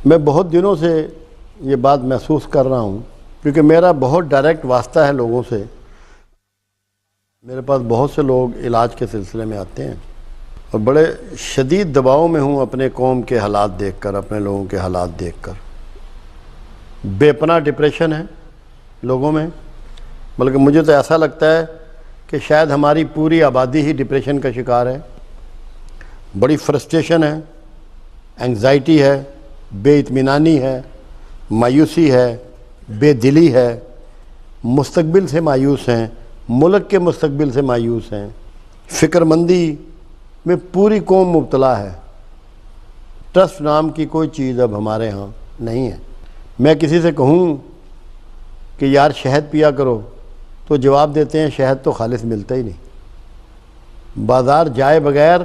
میں بہت دنوں سے یہ بات محسوس کر رہا ہوں کیونکہ میرا بہت ڈائریکٹ واسطہ ہے لوگوں سے. میرے پاس بہت سے لوگ علاج کے سلسلے میں آتے ہیں اور بڑے شدید دباؤ میں ہوں اپنے قوم کے حالات دیکھ کر، اپنے لوگوں کے حالات دیکھ کر. بے پناہ ڈپریشن ہے لوگوں میں، بلکہ مجھے تو ایسا لگتا ہے کہ شاید ہماری پوری آبادی ہی ڈپریشن کا شکار ہے. بڑی فرسٹریشن ہے، انگزائٹی ہے، بے اطمینانی ہے، مایوسی ہے، بے دلی ہے، مستقبل سے مایوس ہیں، ملک کے مستقبل سے مایوس ہیں. فکر مندی میں پوری قوم مبتلا ہے. ٹرسٹ نام کی کوئی چیز اب ہمارے ہاں نہیں ہے. میں کسی سے کہوں کہ یار شہد پیا کرو تو جواب دیتے ہیں شہد تو خالص ملتا ہی نہیں. بازار جائے بغیر،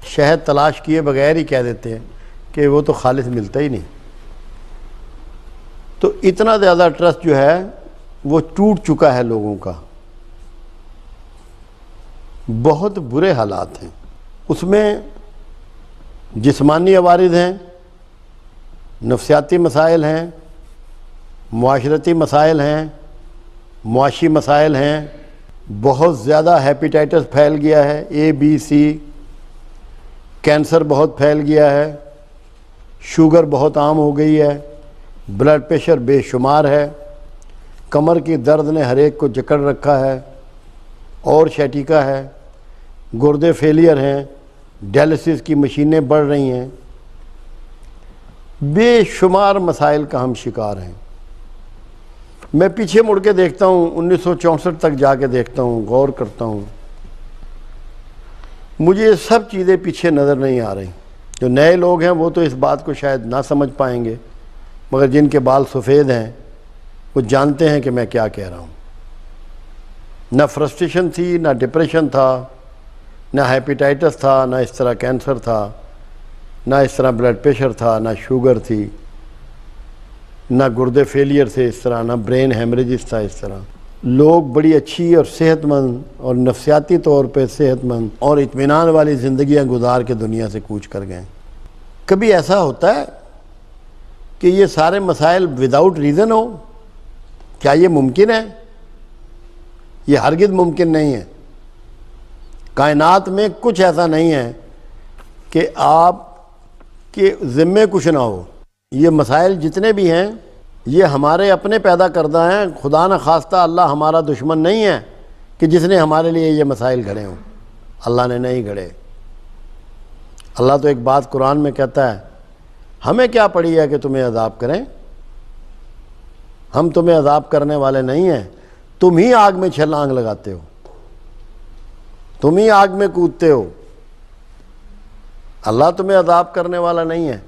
شہد تلاش کیے بغیر ہی کہہ دیتے ہیں کہ وہ تو خالص ملتا ہی نہیں. تو اتنا زیادہ ٹرسٹ جو ہے وہ ٹوٹ چکا ہے لوگوں کا. بہت برے حالات ہیں. اس میں جسمانی عوارض ہیں، نفسیاتی مسائل ہیں، معاشرتی مسائل ہیں، معاشی مسائل ہیں. بہت زیادہ ہیپیٹائٹس پھیل گیا ہے، ABC. کینسر بہت پھیل گیا ہے، شوگر بہت عام ہو گئی ہے، بلڈ پریشر بے شمار ہے، کمر کی درد نے ہر ایک کو جکڑ رکھا ہے، اور شیٹیکا ہے، گردے فیلئر ہیں، ڈائلسس کی مشینیں بڑھ رہی ہیں. بے شمار مسائل کا ہم شکار ہیں. میں پیچھے مڑ کے دیکھتا ہوں، 1964 تک جا کے دیکھتا ہوں، غور کرتا ہوں، مجھے یہ سب چیزیں پیچھے نظر نہیں آ رہی. جو نئے لوگ ہیں وہ تو اس بات کو شاید نہ سمجھ پائیں گے، مگر جن کے بال سفید ہیں وہ جانتے ہیں کہ میں کیا کہہ رہا ہوں. نہ فرسٹریشن تھی، نہ ڈپریشن تھا، نہ ہیپیٹائٹس تھا، نہ اس طرح کینسر تھا، نہ اس طرح بلڈ پریشر تھا، نہ شوگر تھی، نہ گردے فیلئر تھے اس طرح، نہ برین ہیمریجز تھا اس طرح. لوگ بڑی اچھی اور صحت مند اور نفسیاتی طور پہ صحت مند اور اطمینان والی زندگیاں گزار کے دنیا سے کوچ کر گئے. کبھی ایسا ہوتا ہے کہ یہ سارے مسائل وداؤٹ ریزن ہو؟ کیا یہ ممکن ہے؟ یہ ہرگز ممکن نہیں ہے. کائنات میں کچھ ایسا نہیں ہے کہ آپ کے ذمے کچھ نہ ہو. یہ مسائل جتنے بھی ہیں یہ ہمارے اپنے پیدا کردہ ہیں. خدا نہ خواستہ اللہ ہمارا دشمن نہیں ہے کہ جس نے ہمارے لیے یہ مسائل گھڑے ہوں. اللہ نے نہیں گھڑے. اللہ تو ایک بات قرآن میں کہتا ہے، ہمیں کیا پڑی ہے کہ تمہیں عذاب کریں؟ ہم تمہیں عذاب کرنے والے نہیں ہیں. تم ہی آگ میں چھلانگ لگاتے ہو، تم ہی آگ میں کودتے ہو. اللہ تمہیں عذاب کرنے والا نہیں ہے.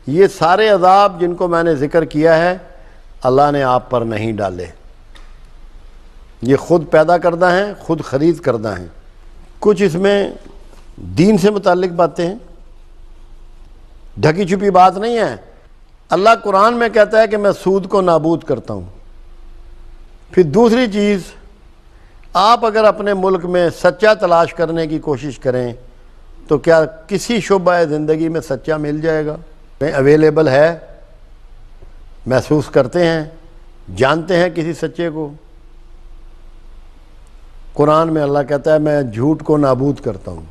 یہ سارے عذاب جن کو میں نے ذکر کیا ہے اللہ نے آپ پر نہیں ڈالے. یہ خود پیدا کردہ ہیں، خود خرید کردہ ہیں. کچھ اس میں دین سے متعلق باتیں ہیں، ڈھکی چھپی بات نہیں ہے. اللہ قرآن میں کہتا ہے کہ میں سود کو نابود کرتا ہوں. پھر دوسری چیز، آپ اگر اپنے ملک میں سچا تلاش کرنے کی کوشش کریں تو کیا کسی شعبہ زندگی میں سچا مل جائے گا؟ اویلیبل ہے؟ محسوس کرتے ہیں، جانتے ہیں کسی سچے کو؟ قرآن میں اللہ کہتا ہے میں جھوٹ کو نابود کرتا ہوں.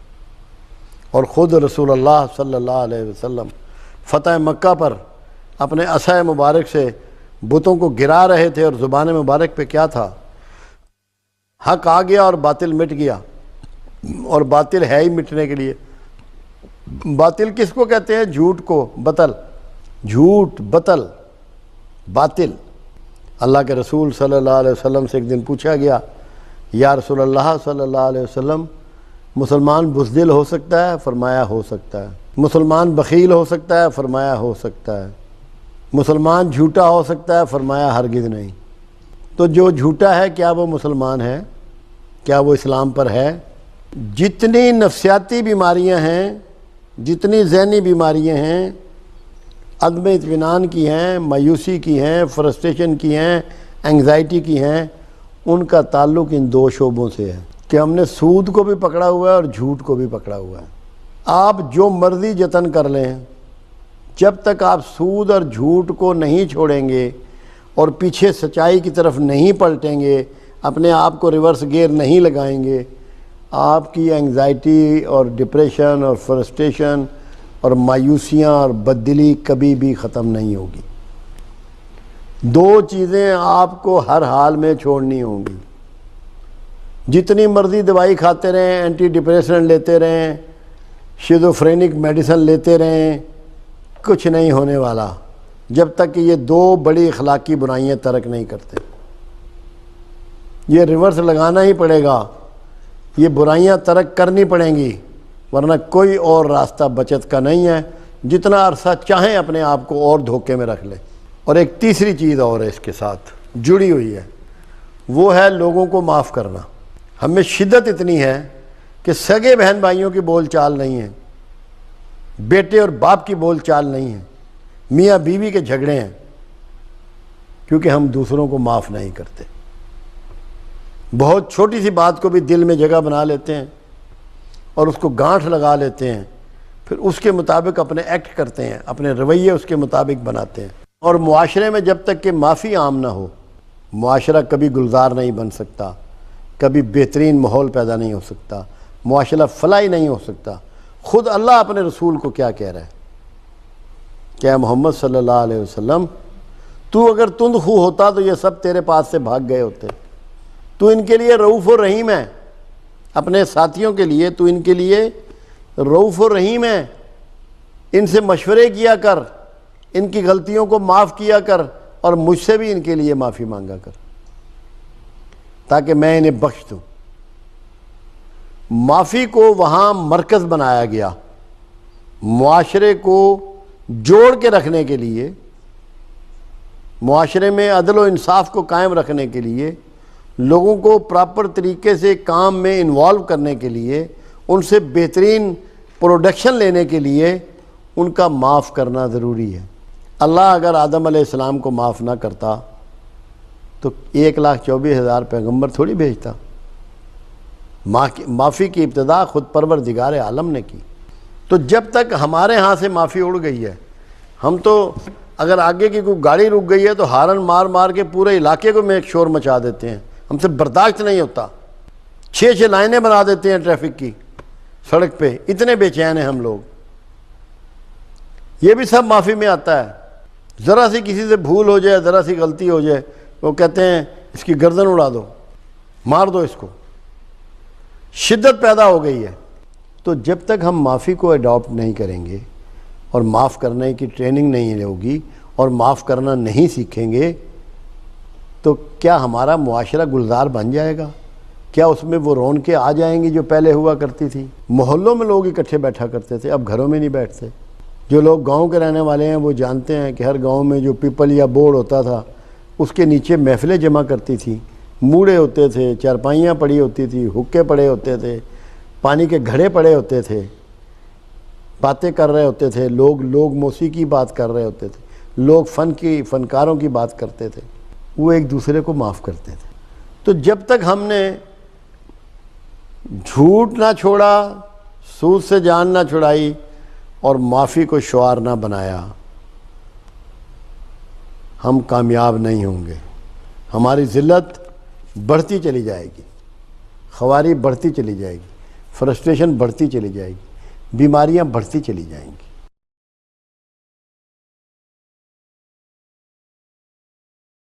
اور خود رسول اللہ صلی اللہ علیہ وسلم فتح مکہ پر اپنے عصا مبارک سے بتوں کو گرا رہے تھے، اور زبان مبارک پہ کیا تھا؟ حق آ گیا اور باطل مٹ گیا. اور باطل ہے ہی مٹنے کے لیے. باطل کس کو کہتے ہیں؟ جھوٹ کو. بطل، جھوٹ، بطل، باطل. اللہ کے رسول صلی اللہ علیہ وسلم سے ایک دن پوچھا گیا، یا رسول اللہ صلی اللہ علیہ وسلم، مسلمان بزدل ہو سکتا ہے؟ فرمایا ہو سکتا ہے. مسلمان بخیل ہو سکتا ہے؟ فرمایا ہو سکتا ہے. مسلمان جھوٹا ہو سکتا ہے؟ فرمایا ہرگز نہیں. تو جو جھوٹا ہے کیا وہ مسلمان ہے؟ کیا وہ اسلام پر ہے؟ جتنی نفسیاتی بیماریاں ہیں، جتنی ذہنی بیماریاں ہیں، عدم اطمینان کی ہیں، مایوسی کی ہیں، فرسٹریشن کی ہیں، انگزائٹی کی ہیں، ان کا تعلق ان دو شعبوں سے ہے کہ ہم نے سود کو بھی پکڑا ہوا ہے اور جھوٹ کو بھی پکڑا ہوا ہے. آپ جو مرضی جتن کر لیں، جب تک آپ سود اور جھوٹ کو نہیں چھوڑیں گے اور پیچھے سچائی کی طرف نہیں پلٹیں گے، اپنے آپ کو ریورس گیئر نہیں لگائیں گے، آپ کی انگزائٹی اور ڈپریشن اور فرسٹریشن اور مایوسیاں اور بددلی کبھی بھی ختم نہیں ہوگی۔ دو چیزیں آپ کو ہر حال میں چھوڑنی ہوں گی۔ جتنی مرضی دوائی کھاتے رہیں، اینٹی ڈپریسنٹ لیتے رہیں، شیزوفرینک میڈیسن لیتے رہیں، کچھ نہیں ہونے والا جب تک کہ یہ دو بڑی اخلاقی برائیاں ترک نہیں کرتے۔ یہ ریورس لگانا ہی پڑے گا، یہ برائیاں ترک کرنی پڑیں گی، ورنہ کوئی اور راستہ بچت کا نہیں ہے۔ جتنا عرصہ چاہیں اپنے آپ کو اور دھوکے میں رکھ لیں۔ اور ایک تیسری چیز اور ہے اس کے ساتھ جڑی ہوئی ہے، وہ ہے لوگوں کو معاف کرنا۔ ہمیں شدت اتنی ہے کہ سگے بہن بھائیوں کی بول چال نہیں ہے، بیٹے اور باپ کی بول چال نہیں ہے، میاں بیوی کے جھگڑے ہیں، کیونکہ ہم دوسروں کو معاف نہیں کرتے۔ بہت چھوٹی سی بات کو بھی دل میں جگہ بنا لیتے ہیں اور اس کو گانٹھ لگا لیتے ہیں، پھر اس کے مطابق اپنے ایکٹ کرتے ہیں، اپنے رویے اس کے مطابق بناتے ہیں۔ اور معاشرے میں جب تک کہ معافی عام نہ ہو، معاشرہ کبھی گلزار نہیں بن سکتا، کبھی بہترین ماحول پیدا نہیں ہو سکتا، معاشرہ فلاحی نہیں ہو سکتا۔ خود اللہ اپنے رسول کو کیا کہہ رہا ہے کہ اے محمد صلی اللہ علیہ وسلم، تو اگر تند خو ہوتا تو یہ سب تیرے پاس سے بھاگ گئے ہوتے۔ تو ان کے لیے رؤوف و رحیم ہے، اپنے ساتھیوں کے لیے تو ان کے لیے رؤوف و رحیم ہے۔ ان سے مشورے کیا کر، ان کی غلطیوں کو معاف کیا کر، اور مجھ سے بھی ان کے لیے معافی مانگا کر تاکہ میں انہیں بخش دوں۔ معافی کو وہاں مرکز بنایا گیا، معاشرے کو جوڑ کے رکھنے کے لیے، معاشرے میں عدل و انصاف کو قائم رکھنے کے لیے، لوگوں کو پراپر طریقے سے کام میں انوالو کرنے کے لیے، ان سے بہترین پروڈکشن لینے کے لیے ان کا معاف کرنا ضروری ہے۔ اللہ اگر آدم علیہ السلام کو معاف نہ کرتا تو 1,24,000 پیغمبر تھوڑی بھیجتا۔ معافی کی ابتدا خود پروردگار عالم نے کی۔ تو جب تک ہمارے ہاں سے معافی اڑ گئی ہے، ہم تو اگر آگے کی کوئی گاڑی رک گئی ہے تو ہارن مار مار کے پورے علاقے کو میں ایک شور مچا دیتے ہیں، ہم سے برداشت نہیں ہوتا۔ 6 لائنیں بنا دیتے ہیں ٹریفک کی سڑک پہ، اتنے بے چین ہیں ہم لوگ۔ یہ بھی سب معافی میں آتا ہے۔ ذرا سی کسی سے بھول ہو جائے، ذرا سی غلطی ہو جائے، وہ کہتے ہیں اس کی گردن اڑا دو، مار دو اس کو۔ شدت پیدا ہو گئی ہے۔ تو جب تک ہم معافی کو اڈاپٹ نہیں کریں گے اور معاف کرنے کی ٹریننگ نہیں ہوگی اور معاف کرنا نہیں سیکھیں گے تو کیا ہمارا معاشرہ گلزار بن جائے گا؟ کیا اس میں وہ رونقیں آ جائیں گی جو پہلے ہوا کرتی تھی؟ محلوں میں لوگ اکٹھے بیٹھا کرتے تھے، اب گھروں میں نہیں بیٹھتے۔ جو لوگ گاؤں کے رہنے والے ہیں وہ جانتے ہیں کہ ہر گاؤں میں جو پیپل یا بورڈ ہوتا تھا اس کے نیچے محفلیں جمع کرتی تھی، موڑے ہوتے تھے، چارپائیاں پڑی ہوتی تھی، حقے پڑے ہوتے تھے، پانی کے گھڑے پڑے ہوتے تھے، باتیں کر رہے ہوتے تھے لوگ موسیقی بات کر رہے ہوتے تھے، لوگ فنکاروں کی بات کرتے تھے، وہ ایک دوسرے کو معاف کرتے تھے۔ تو جب تک ہم نے جھوٹ نہ چھوڑا، سود سے جان نہ چھڑائی اور معافی کو شعار نہ بنایا، ہم کامیاب نہیں ہوں گے۔ ہماری ذلت بڑھتی چلی جائے گی، خواری بڑھتی چلی جائے گی، فرسٹریشن بڑھتی چلی جائے گی، بیماریاں بڑھتی چلی جائیں گی۔